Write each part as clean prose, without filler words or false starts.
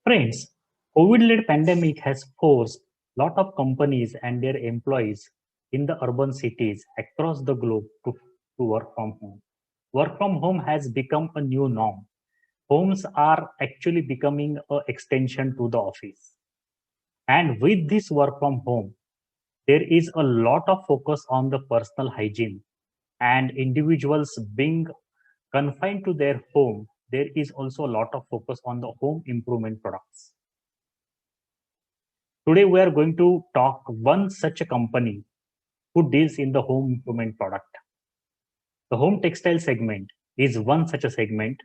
Friends, COVID-led pandemic has forced lot of companies and their employees in the urban cities across the globe to work from home. Work from home has become a new norm. Homes are actually becoming an extension to the office. And with this work from home, there is a lot of focus on the personal hygiene and individuals being confined to their home. There is also a lot of focus on the home improvement products. Today, we are going to talk one such a company who deals in the home improvement product. The home textile segment is one such a segment,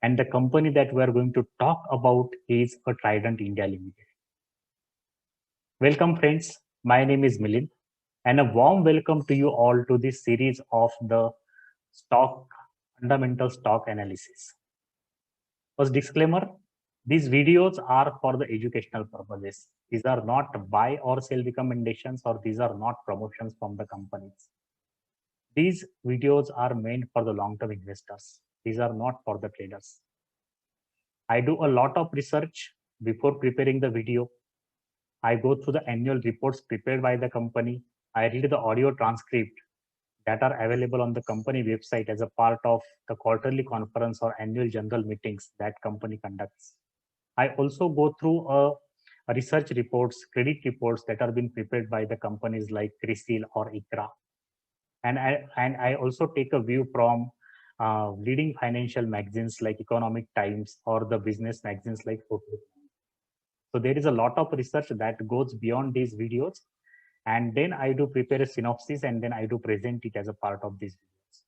and the company that we are going to talk about is a Trident India Limited. Welcome, friends. My name is Milind, and a warm welcome to you all to this series of the stock fundamental stock analysis. First disclaimer, these videos are for the educational purposes. These are not buy or sell recommendations, or these are not promotions from the companies. These videos are meant for the long-term investors. These are not for the traders. I do a lot of research before preparing the video. I go through the annual reports prepared by the company. I read the audio transcript that are available on the company website as a part of the quarterly conference or annual general meetings that company conducts. I also go through a research reports, credit reports that are being prepared by the companies like CRISIL or ICRA. And I also take a view from leading financial magazines like Economic Times or the business magazines like Forbes. So there is a lot of research that goes beyond these videos. And then I do prepare a synopsis and then I do present it as a part of these videos.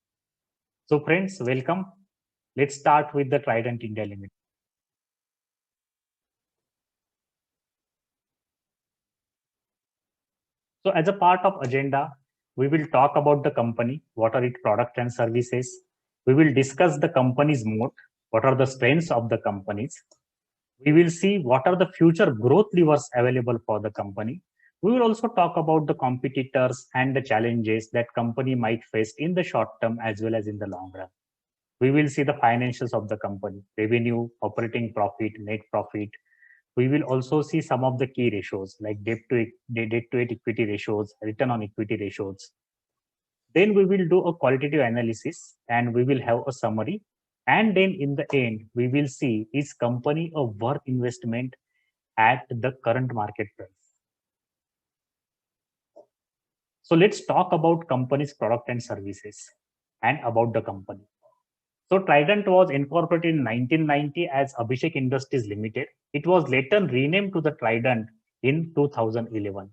So friends, welcome. Let's start with the Trident India Limited. So as a part of agenda, we will talk about the company, what are its products and services. We will discuss the company's moat, what are the strengths of the companies. We will see what are the future growth levers available for the company. We will also talk about the competitors and the challenges that company might face in the short term as well as in the long run. We will see the financials of the company, revenue, operating profit, net profit. We will also see some of the key ratios like debt to equity ratios, return on equity ratios. Then we will do a qualitative analysis and we will have a summary. And then in the end, we will see is company a worth investment at the current market price. So let's talk about company's product and services and about the company. So Trident was incorporated in 1990 as Abhishek Industries Limited. It was later renamed to the Trident in 2011.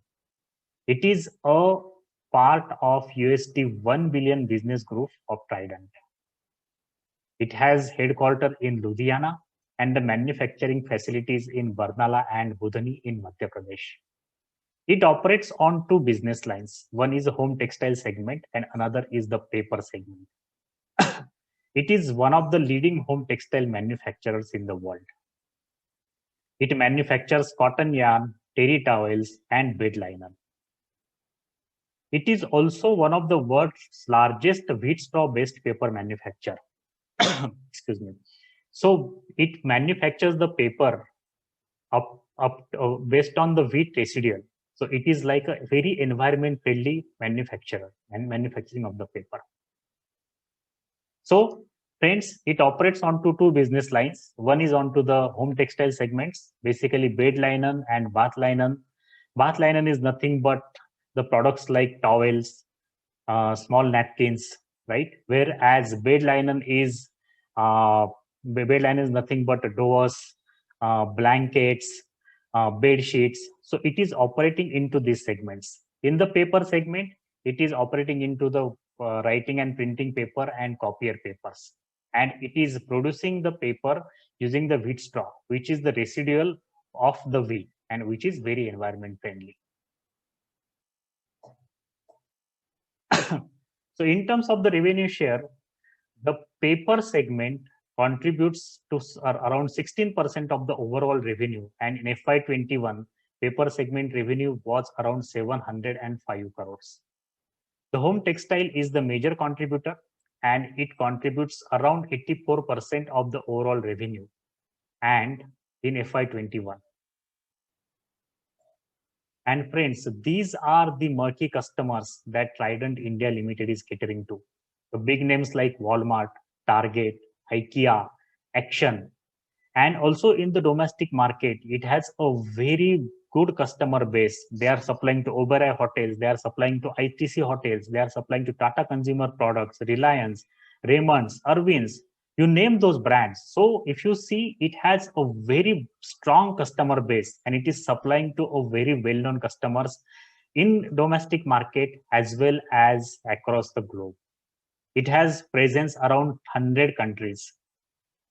It is a part of USD 1 billion business group of Trident. It has headquarters in Ludhiana and the manufacturing facilities in Barnala and Budhani in Madhya Pradesh. It operates on two business lines. One is a home textile segment and another is the paper segment. It is one of the leading home textile manufacturers in the world. It manufactures cotton yarn, terry towels, and bed linen. It is also one of the world's largest wheat straw based paper manufacturer. Excuse me. So it manufactures the paper based on the wheat residual. So it is like a very environment friendly manufacturer and manufacturing of the paper. So friends, it operates onto two business lines. One is onto the home textile segments, basically bed linen and bath linen. Bath linen is nothing but the products like towels, small napkins, right? Whereas bed linen is nothing but doors, blankets, bed sheets. So it is operating into these segments. In the paper segment, it is operating into the writing and printing paper and copier papers. And it is producing the paper using the wheat straw, which is the residual of the wheat and which is very environment friendly. So in terms of the revenue share, the paper segment contributes to around 16% of the overall revenue. And in FY21, paper segment revenue was around 705 crores. The home textile is the major contributor and it contributes around 84% of the overall revenue. And in FY21. And friends, these are the murky customers that Trident India Limited is catering to. The big names like Walmart, Target, IKEA, Action, and also in the domestic market, it has a very good customer base. They are supplying to Oberoi Hotels, they are supplying to ITC Hotels, they are supplying to Tata Consumer Products, Reliance, Raymond's, Arvind's, you name those brands. So if you see, it has a very strong customer base and it is supplying to a very well-known customers in domestic market as well as across the globe. It has presence around 100 countries.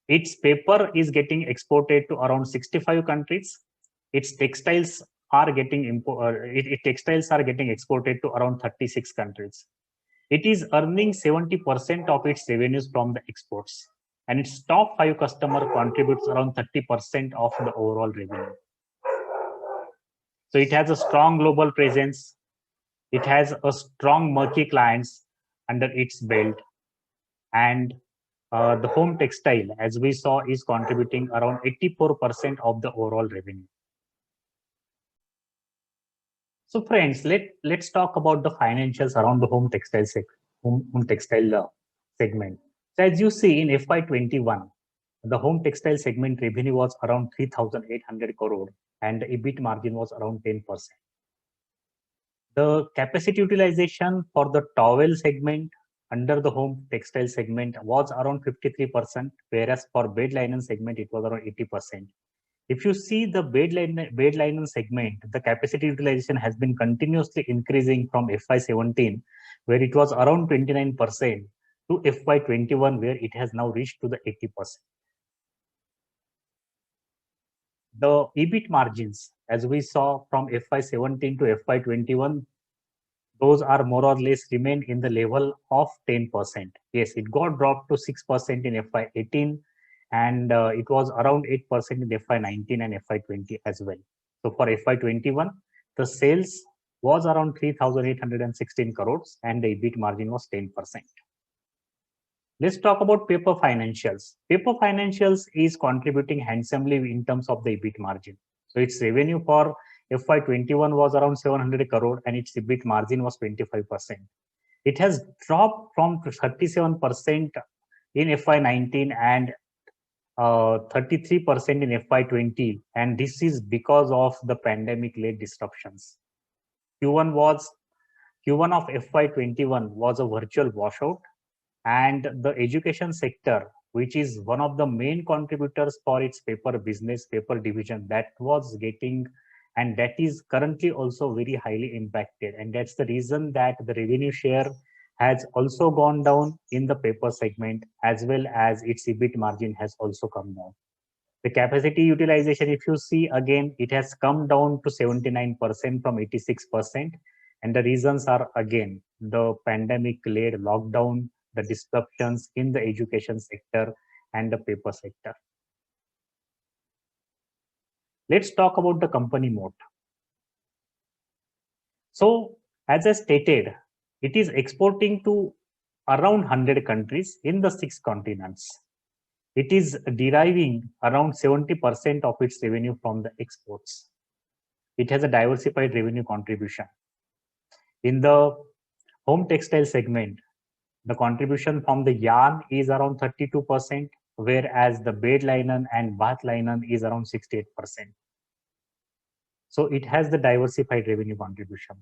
Its paper is getting exported to around 65 countries. Its textiles are getting textiles are getting exported to around 36 countries. It is earning 70% of its revenues from the exports, and its top 5 customer contributes around 30% of the overall revenue. So it has a strong global presence. It has a strong murky clients under its belt, and the home textile, as we saw, is contributing around 84% of the overall revenue. So friends, let's talk about the financials around the home textile segment. So as you see in FY21, the home textile segment revenue was around 3,800 crore and the EBIT margin was around 10%. The capacity utilization for the towel segment under the home textile segment was around 53%, whereas for bed linen segment, it was around 80%. If you see the bed linen segment, the capacity utilization has been continuously increasing from FY17, where it was around 29%, to FY21, where it has now reached to the 80%. The EBIT margins, as we saw from FY17 to FY21, those are more or less remained in the level of 10%. Yes, it got dropped to 6% in FY18, and it was around 8% in FY19 and FY20 as well. So for FY21, the sales was around 3,816 crores and the EBIT margin was 10%. Let's talk about paper financials. Paper financials is contributing handsomely in terms of the EBIT margin. So its revenue for FY21 was around 700 crore and its EBIT margin was 25%. It has dropped from 37% in FY19 and 33% in FY20, and this is because of the pandemic-led disruptions. Q1 of FY21 was a virtual washout, and the education sector, which is one of the main contributors for its paper business, paper division, that was getting, and that is currently also very highly impacted, and that's the reason that the revenue share has also gone down in the paper segment, as well as its EBIT margin has also come down. The capacity utilization, if you see again, it has come down to 79% from 86%. And the reasons are again, the pandemic-led lockdown, the disruptions in the education sector and the paper sector. Let's talk about the company moat. So as I stated, it is exporting to around 100 countries in the 6 continents. It is deriving around 70% of its revenue from the exports. It has a diversified revenue contribution. In the home textile segment, the contribution from the yarn is around 32%, whereas the bed linen and bath linen is around 68%. So it has the diversified revenue contribution.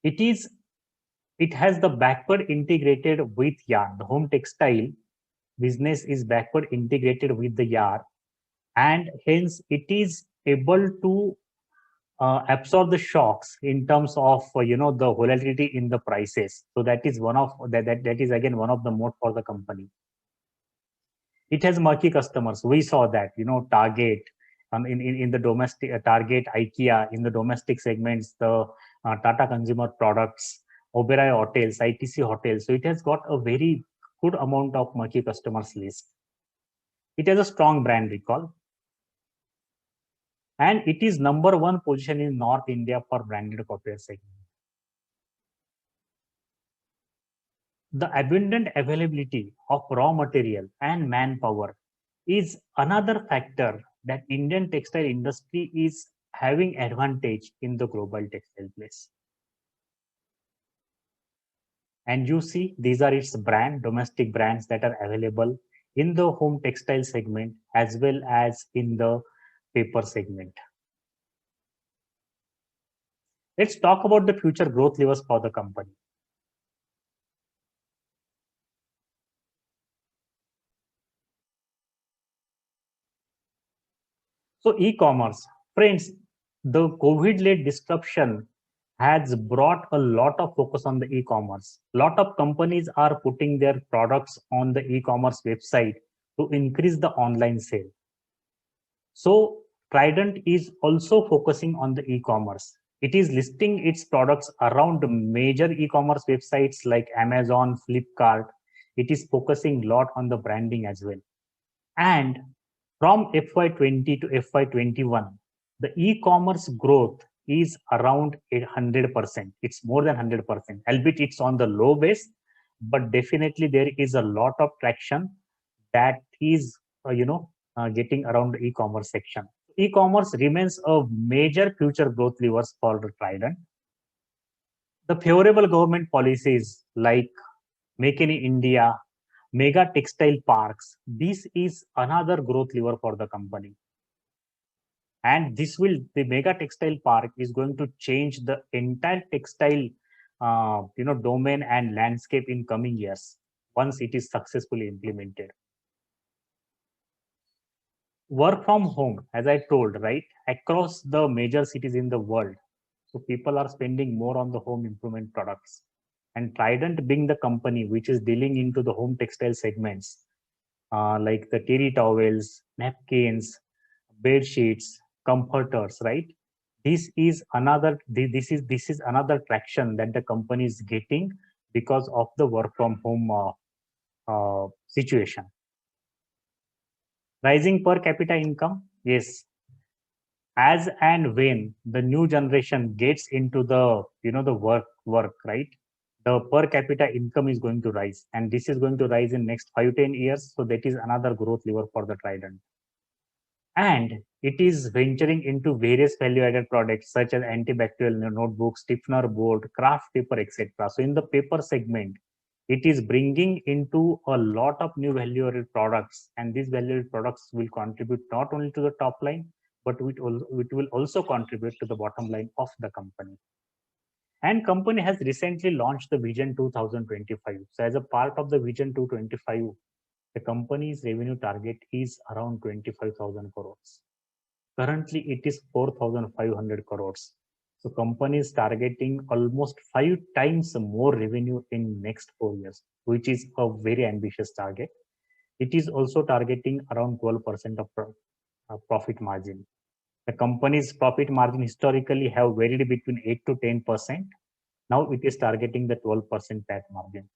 It has the backward integrated with yarn. The home textile business is backward integrated with the yarn, and hence it is able to absorb the shocks in terms of the volatility in the prices. So that is one of that is again one of the moat for the company. It has murky customers. We saw that Target in the domestic, Target, IKEA in the domestic segments, the Tata Consumer Products, Oberoi Hotels, ITC Hotels. So it has got a very good amount of murky customers list. It has a strong brand recall, and it is #1 position in North India for branded copyware segment. The abundant availability of raw material and manpower is another factor that Indian textile industry is having advantage in the global textile place. And you see, these are its domestic brands that are available in the home textile segment as well as in the paper segment. Let's talk about the future growth levers for the company. So e-commerce, friends, the COVID-led disruption has brought a lot of focus on the e-commerce. Lot of companies are putting their products on the e-commerce website to increase the online sale. So Trident is also focusing on the e-commerce. It is listing its products around major e-commerce websites like Amazon, Flipkart. It is focusing a lot on the branding as well. And from FY20 to FY21, the e-commerce growth is around 100%. It's more than 100%, albeit it's on the low base, but definitely there is a lot of traction that is, getting around the e-commerce section. E-commerce remains a major future growth levers for the Trident. The favorable government policies like Make in India, mega textile parks, this is another growth lever for the company. And the mega textile park is going to change the entire textile domain and landscape in coming years once it is successfully implemented. Work from home, as I told, right, across the major cities in the world. So people are spending more on the home improvement products. And Trident being the company which is dealing into the home textile segments, like the terry towels, napkins, bed sheets, comforters, right? This is another traction that the company is getting because of the work from home situation. Rising per capita income, yes. As and when the new generation gets into the the work, right? The per capita income is going to rise, and this is going to rise in next 5-10 years. So that is another growth lever for the Trident. And it is venturing into various value-added products such as antibacterial notebooks, stiffener board, craft paper, etc. So in the paper segment, it is bringing into a lot of new value-added products, and these value-added products will contribute not only to the top line, but it will also contribute to the bottom line of the company. And company has recently launched the Vision 2025. So as a part of the Vision 225, the company's revenue target is around 25,000 crores. Currently, it is 4,500 crores. So company is targeting almost 5 times more revenue in next 4 years, which is a very ambitious target. It is also targeting around 12% of profit margin. The company's profit margin historically have varied between 8 to 10%. Now it is targeting the 12% PAT margin.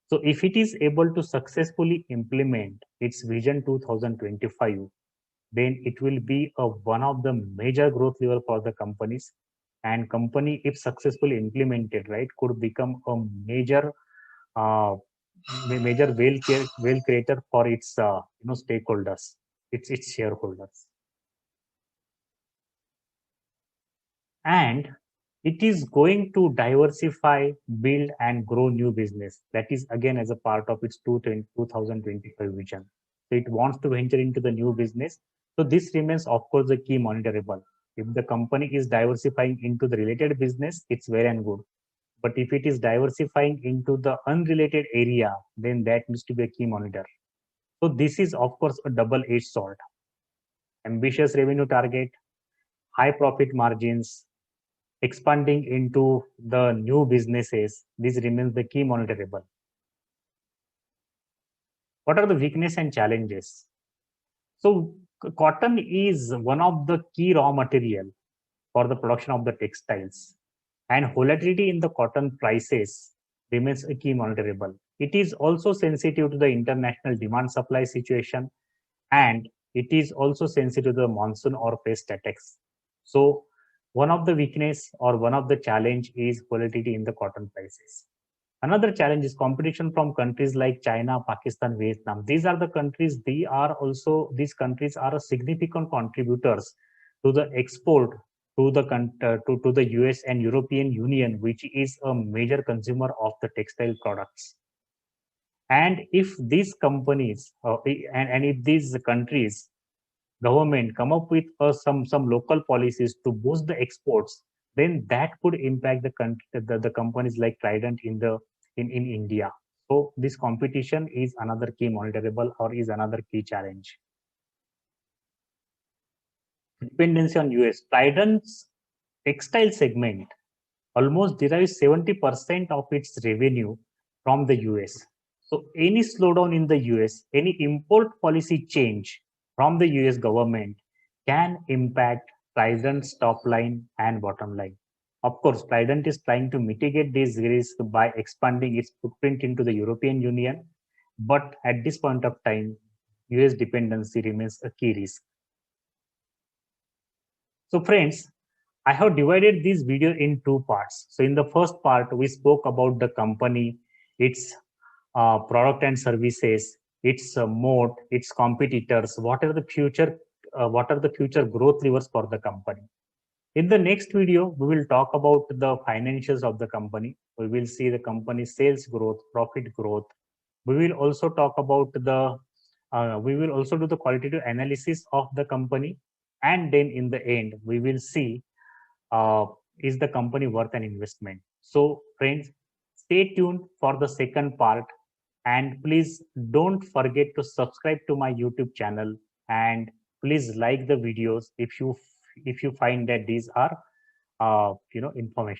So if it is able to successfully implement its Vision 2025, then it will be one of the major growth lever for the companies. And company, if successfully implemented, right, could become a major wealth creator for its stakeholders, its shareholders. And it is going to diversify, build, and grow new business. That is again as a part of its 2025 vision. So it wants to venture into the new business. So this remains, of course, the key monitorable. If the company is diversifying into the related business, it's well and good. But if it is diversifying into the unrelated area, then that needs to be a key monitor. So this is, of course, a double-edged sword. Ambitious revenue target, high profit margins, expanding into the new businesses, this remains the key monitorable. What are the weakness and challenges? So cotton is one of the key raw material for the production of the textiles, and volatility in the cotton prices remains a key monitorable. It is also sensitive to the international demand supply situation, and it is also sensitive to the monsoon or pest attacks. So one of the weakness or one of the challenge is volatility in the cotton prices. Another challenge is competition from countries like China, Pakistan, Vietnam. These are the countries, these countries are significant contributors to the export to to the US and European Union, which is a major consumer of the textile products. And if these companies and if these countries government come up with some local policies to boost the exports, then that could impact the companies like Trident in India. So this competition is another key monitorable or is another key challenge. Dependency on US. Trident's textile segment almost derives 70% of its revenue from the US. So any slowdown in the US, any import policy change from the US government can impact Trident's top line and bottom line. Of course, Trident is trying to mitigate this risk by expanding its footprint into the European Union. But at this point of time, US dependency remains a key risk. So friends, I have divided this video in two parts. So in the first part, we spoke about the company, its product and services, its moat, its competitors, what are the future growth levers for the company. In the next video, we will talk about the financials of the company. We will see the company's sales growth, profit growth. We will also talk about we will also do the qualitative analysis of the company. And then in the end, we will see is the company worth an investment. So friends, stay tuned for the second part. And please don't forget to subscribe to my YouTube channel, and please like the videos if you find that these are informational.